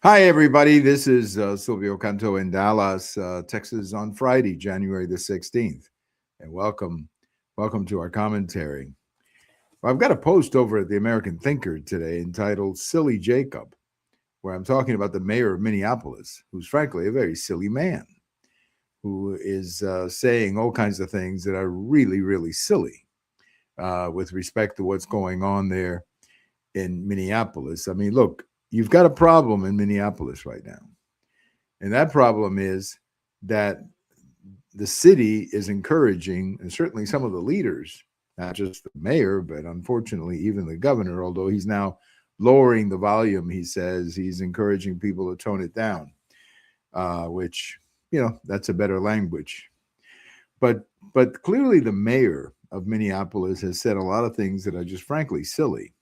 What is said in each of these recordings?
Hi, everybody. This is Silvio Canto in Dallas, Texas on Friday, January the 16th. And welcome to our commentary. Well, I've got a post over at the American Thinker today entitled Silly Jacob, where I'm talking about the mayor of Minneapolis, who's frankly a very silly man, who is saying all kinds of things that are really, really silly with respect to what's going on there in Minneapolis. I mean, look, you've got a problem in Minneapolis right now. And that problem is that the city is encouraging, and certainly some of the leaders, not just the mayor, but unfortunately even the governor, although he's now lowering the volume, he says he's encouraging people to tone it down, which, that's a better language. But but clearly the mayor of Minneapolis has said a lot of things that are just frankly silly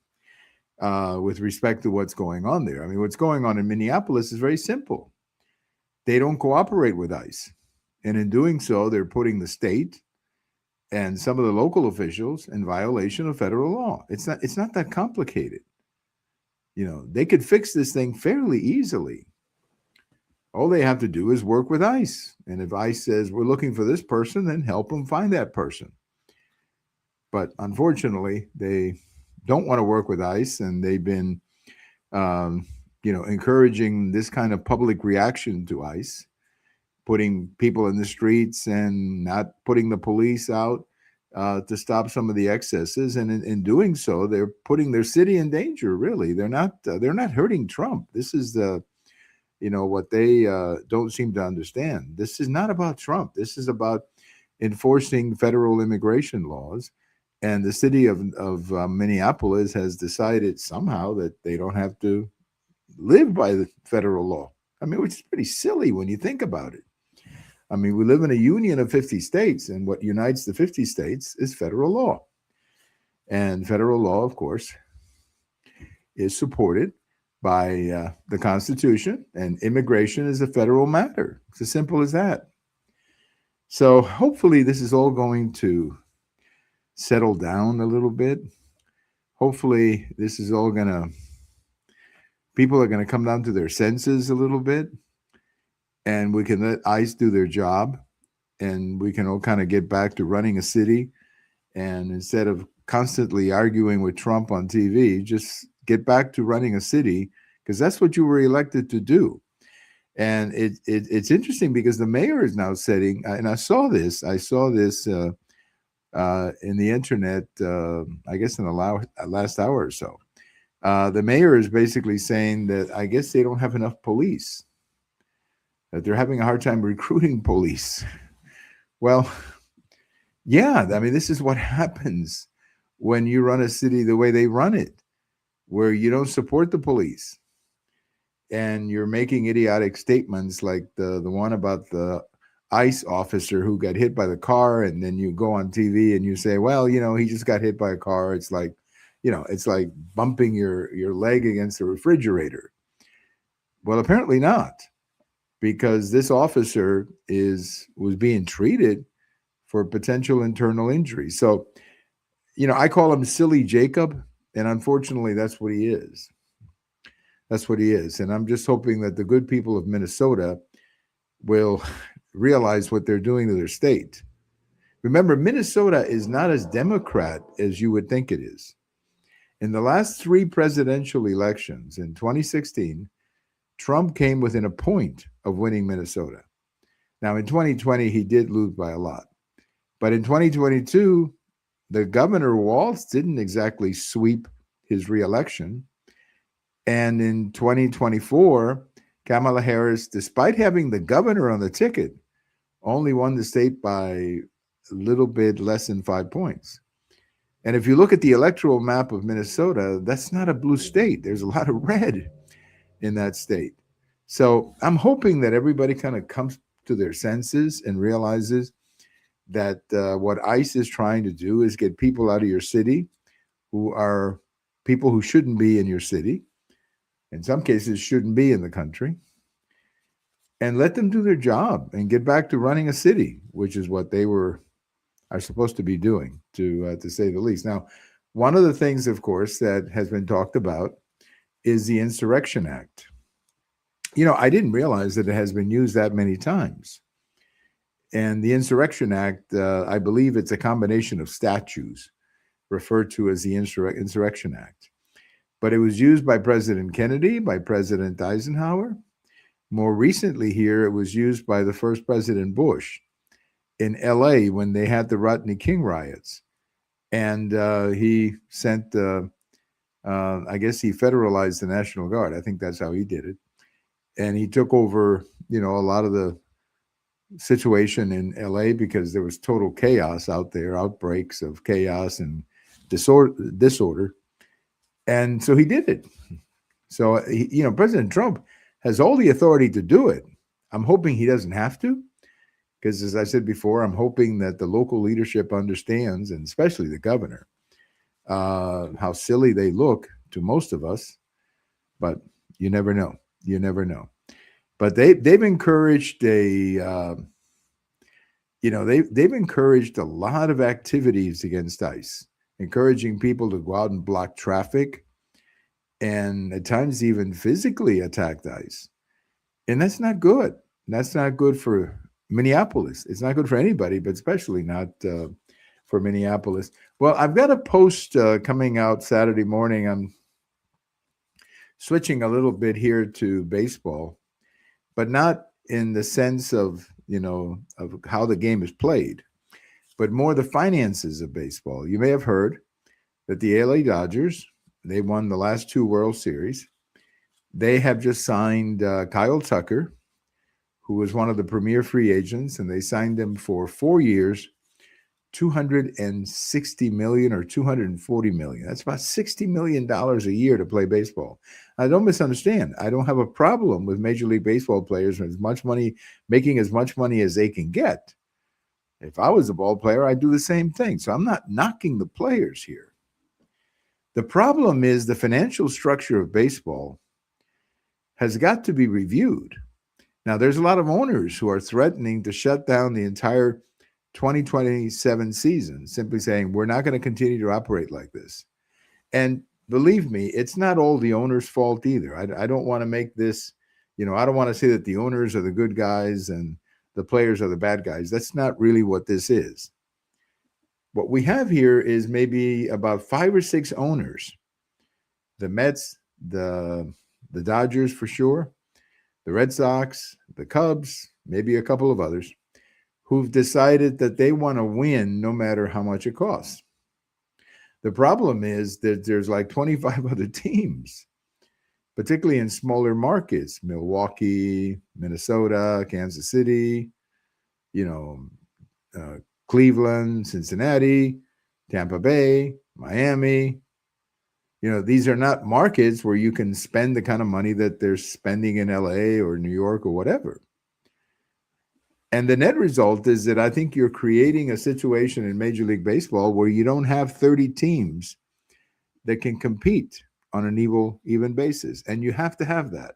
with respect to what's going on there. I mean, what's going on in Minneapolis is very simple. They don't cooperate with ICE. And in doing so, they're putting the state and some of the local officials in violation of federal law. It's not that complicated. They could fix this thing fairly easily. All they have to do is work with ICE. And if ICE says we're looking for this person, then help them find that person. But unfortunately, they don't want to work with ICE, and they've been encouraging this kind of public reaction to ICE, putting people in the streets and not putting the police out to stop some of the excesses. And in doing so, they're putting their city in danger. Really, they're not hurting Trump. This is what they don't seem to understand. This is not about Trump. This is about enforcing federal immigration laws. And the city of Minneapolis has decided somehow that they don't have to live by the federal law. I mean, which is pretty silly when you think about it. I mean, we live in a union of 50 states, and what unites the 50 states is federal law. And federal law, of course, is supported by the Constitution, and immigration is a federal matter. It's as simple as that. So hopefully this is all going to settle down a little bit. Hopefully this is all people are going to come down to their senses a little bit, and we can let ICE do their job, and we can all kind of get back to running a city. And instead of constantly arguing with Trump on TV, just get back to running a city, because that's what you were elected to do. And it's interesting because the mayor is now setting, and I saw this in the internet, I guess in the last hour or so. The mayor is basically saying that I guess they don't have enough police, that they're having a hard time recruiting police. Well, yeah, I mean, this is what happens when you run a city the way they run it, where you don't support the police and you're making idiotic statements like the one about the ICE officer who got hit by the car, and then you go on TV and you say, well, he just got hit by a car. It's like, it's like bumping your leg against a refrigerator. Well, apparently not, because this officer was being treated for potential internal injury. So, I call him Silly Jacob, and unfortunately, that's what he is. That's what he is. And I'm just hoping that the good people of Minnesota will realize what they're doing to their state. Remember, Minnesota is not as Democrat as you would think it is. In the last 3 presidential elections in 2016, Trump came within a point of winning Minnesota. Now, in 2020, he did lose by a lot. But in 2022, the governor Walz didn't exactly sweep his reelection. And in 2024, Kamala Harris, despite having the governor on the ticket, only won the state by a little bit less than 5 points. And if you look at the electoral map of Minnesota, that's not a blue state. There's a lot of red in that state. So I'm hoping that everybody kind of comes to their senses and realizes that what ICE is trying to do is get people out of your city who are people who shouldn't be in your city, in some cases shouldn't be in the country, and let them do their job and get back to running a city, which is what they are supposed to be doing, to say the least. Now, one of the things, of course, that has been talked about is the Insurrection Act. I didn't realize that it has been used that many times. And the Insurrection Act, I believe it's a combination of statutes referred to as the Insurrection Act. But it was used by President Kennedy, by President Eisenhower. More recently, here, it was used by the first President Bush in LA when they had the Rodney King riots. And he sent, I guess he federalized the National Guard. I think that's how he did it. And he took over, a lot of the situation in LA because there was total chaos out there, outbreaks of chaos and disorder. And so he did it. So, President Trump has all the authority to do it. I'm hoping he doesn't have to, because as I said before, I'm hoping that the local leadership understands, and especially the governor, how silly they look to most of us. But you never know. You never know. But they've encouraged they've encouraged a lot of activities against ICE, encouraging people to go out and block traffic, and at times even physically attacked ICE. And that's not good. That's not good for Minneapolis. It's not good for anybody, but especially not for Minneapolis. Well, I've got a post coming out Saturday morning. I'm switching a little bit here to baseball, but not in the sense of, of how the game is played, but more the finances of baseball. You may have heard that the LA Dodgers, they won the last two World Series. They have just signed Kyle Tucker, who was one of the premier free agents, and they signed him for 4 years, $260 million or $240 million. That's about $60 million a year to play baseball. I don't misunderstand. I don't have a problem with Major League Baseball players making as much money as they can get. If I was a ball player, I'd do the same thing. So I'm not knocking the players here. The problem is the financial structure of baseball has got to be reviewed. Now, there's a lot of owners who are threatening to shut down the entire 2027 season, simply saying, we're not going to continue to operate like this. And believe me, it's not all the owner's fault either. I don't want to make this, I don't want to say that the owners are the good guys and the players are the bad guys. That's not really what this is. What we have here is maybe about 5 or 6 owners. The Mets, the Dodgers for sure, the Red Sox, the Cubs, maybe a couple of others, who've decided that they want to win no matter how much it costs. The problem is that there's like 25 other teams, particularly in smaller markets, Milwaukee, Minnesota, Kansas City, Cleveland, Cincinnati, Tampa Bay, Miami. These are not markets where you can spend the kind of money that they're spending in LA or New York or whatever. And the net result is that I think you're creating a situation in Major League Baseball where you don't have 30 teams that can compete on an even basis. And you have to have that.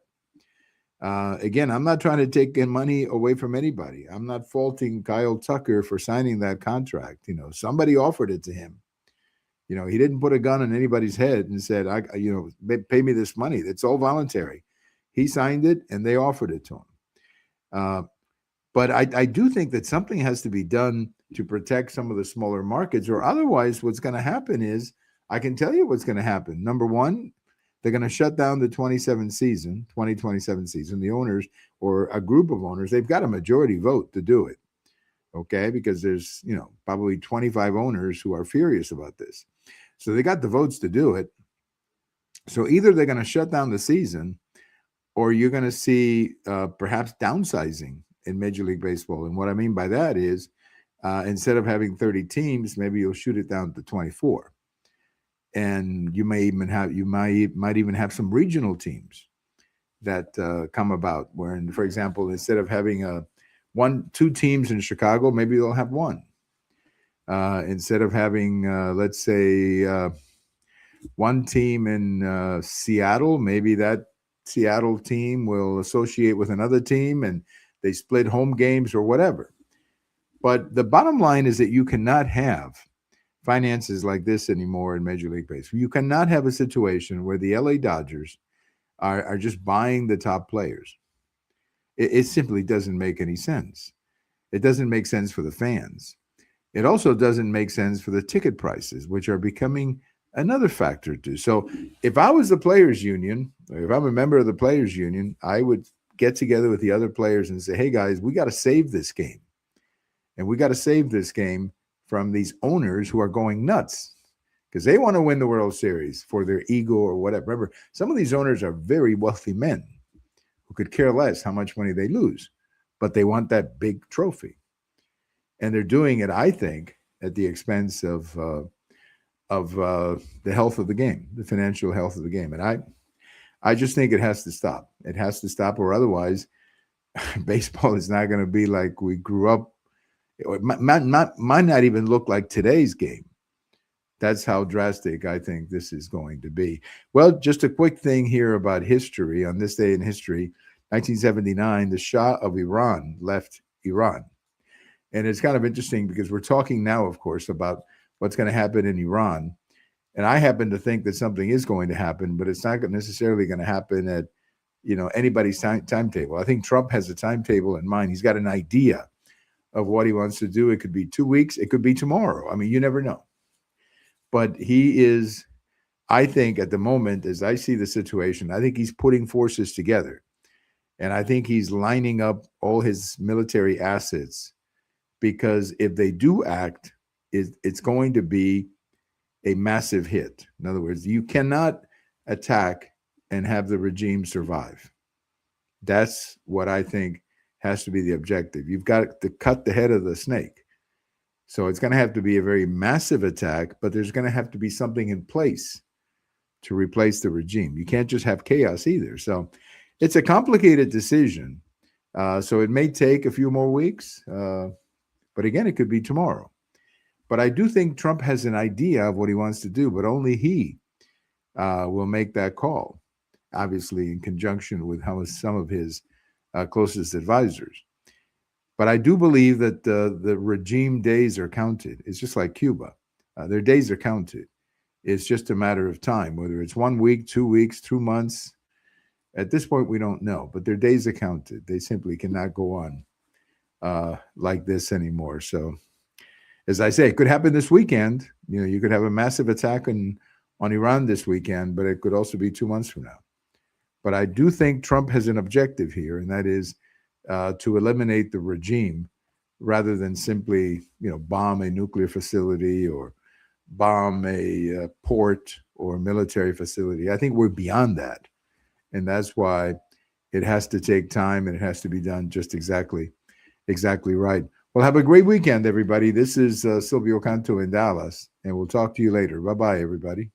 Again, I'm not trying to take money away from anybody. I'm not faulting Kyle Tucker for signing that contract. Somebody offered it to him. He didn't put a gun on anybody's head and said, pay me this money. It's all voluntary. He signed it and they offered it to him. But I do think that something has to be done to protect some of the smaller markets, or otherwise what's going to happen is, I can tell you what's going to happen. Number one, they're going to shut down the 2027 season. The owners, or a group of owners, they've got a majority vote to do it. Okay, because there's, probably 25 owners who are furious about this. So they got the votes to do it. So either they're going to shut down the season, or you're going to see perhaps downsizing in Major League Baseball. And what I mean by that is, instead of having 30 teams, maybe you'll shoot it down to 24. And you might even have some regional teams that come about, where, for example, instead of having 2 teams in Chicago, maybe they'll have one. Instead of having, let's say, one team in Seattle, maybe that Seattle team will associate with another team and they split home games or whatever. But the bottom line is that you cannot have finances like this anymore in Major League Baseball. You cannot have a situation where the LA Dodgers are just buying the top players. It simply doesn't make any sense. It doesn't make sense for the fans. It also doesn't make sense for the ticket prices, which are becoming another factor too. So if I was the players union, or if I'm a member of the players union, I would get together with the other players and say, hey guys, we got to save this game. And we got to save this game from these owners who are going nuts because they want to win the World Series for their ego or whatever. Remember, some of these owners are very wealthy men who could care less how much money they lose, but they want that big trophy. And they're doing it, I think, at the expense of the health of the game, the financial health of the game. And I just think it has to stop. It has to stop, or otherwise, baseball is not going to be like we grew up. It might not even look like today's game. That's how drastic I think this is going to be. Well, just a quick thing here about history. On this day in history, 1979, the Shah of Iran left Iran. And it's kind of interesting because we're talking now, of course, about what's going to happen in Iran. And I happen to think that something is going to happen, but it's not necessarily going to happen at, anybody's timetable. I think Trump has a timetable in mind. He's got an idea of what he wants to do. It could be 2 weeks. It could be tomorrow. I mean, you never know. But he is, I think at the moment, as I see the situation, I think he's putting forces together. And I think he's lining up all his military assets, because if they do act, it's going to be a massive hit. In other words, you cannot attack and have the regime survive. That's what I think has to be the objective. You've got to cut the head of the snake. So it's going to have to be a very massive attack, but there's going to have to be something in place to replace the regime. You can't just have chaos either. So it's a complicated decision. So it may take a few more weeks, but again, it could be tomorrow. But I do think Trump has an idea of what he wants to do, but only he will make that call, obviously in conjunction with some of his closest advisors. But I do believe that the regime days are counted. It's just like Cuba. Their days are counted. It's just a matter of time, whether it's 1 week, 2 weeks, 2 months. At this point, we don't know, but their days are counted. They simply cannot go on like this anymore. So, as I say, it could happen this weekend. You could have a massive attack on Iran this weekend, but it could also be 2 months from now. But I do think Trump has an objective here, and that is to eliminate the regime rather than simply, bomb a nuclear facility or bomb a port or military facility. I think we're beyond that. And that's why it has to take time and it has to be done just exactly right. Well, have a great weekend, everybody. This is Silvio Canto in Dallas, and we'll talk to you later. Bye-bye, everybody.